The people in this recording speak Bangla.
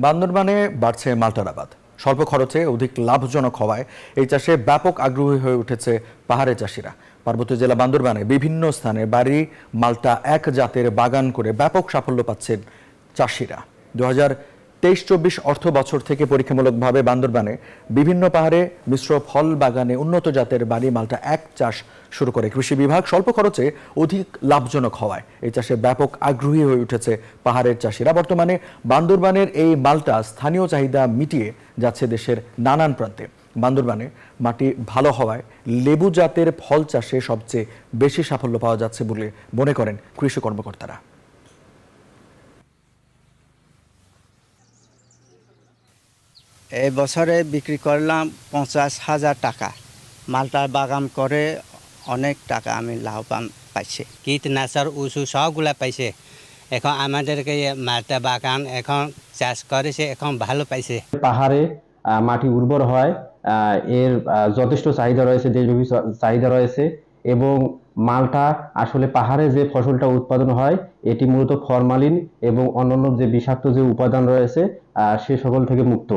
বান্দরবানে বাড়ছে মাল্টার আবাদ। স্বল্প খরচে অধিক লাভজনক হওয়ায় এই চাষে ব্যাপক আগ্রহী হয়ে উঠেছে পাহাড়ি চাষিরা। পার্বত্য জেলা বান্দরবানে বিভিন্ন স্থানে বাড়ি মাল্টা এক জাতের বাগান করে ব্যাপক সাফল্য পাচ্ছেন চাষিরা। 2023-24 অর্থ বছর থেকে পরীক্ষামূলকভাবে বান্দরবানে বিভিন্ন পাহাড়ে মিশ্র ফল বাগানে উন্নত জাতের বাড়ি মাল্টা এক চাষ শুরু করে কৃষি বিভাগ। স্বল্প খরচে অধিক লাভজনক হওয়ায় এই চাষে ব্যাপক আগ্রহী হয়ে উঠেছে পাহাড়ের চাষিরা। বর্তমানে বান্দরবানের এই মাল্টা স্থানীয় চাহিদা মিটিয়ে যাচ্ছে দেশের নানান প্রান্তে। বান্দরবানে মাটি ভালো হওয়ায় লেবু জাতের ফল চাষে সবচেয়ে বেশি সাফল্য পাওয়া যাচ্ছে বলে মনে করেন কৃষি কর্মকর্তারা। এই বছরে বিক্রি করলাম 50,000 টাকা। মালটার বাগান করে অনেক টাকা আমি লাভবান পাইছি। কীটনাশক ওষুধ সবগুলা পাইছে। এখন আমাদেরকে মালটা বাগান এখন চাষ করেছে, এখন ভালো পাইছে। পাহাড়ে মাটি উর্বর হয়, এর যথেষ্ট চাহিদা রয়েছে, দেশব্যাপী চাহিদা রয়েছে। এবং মালটা আসলে পাহাড়ে যে ফসলটা উৎপাদন হয় এটি মূলত ফরমালিন এবং অন্যান্য যে বিষাক্ত যে উপাদান রয়েছে সে সকল থেকে মুক্ত।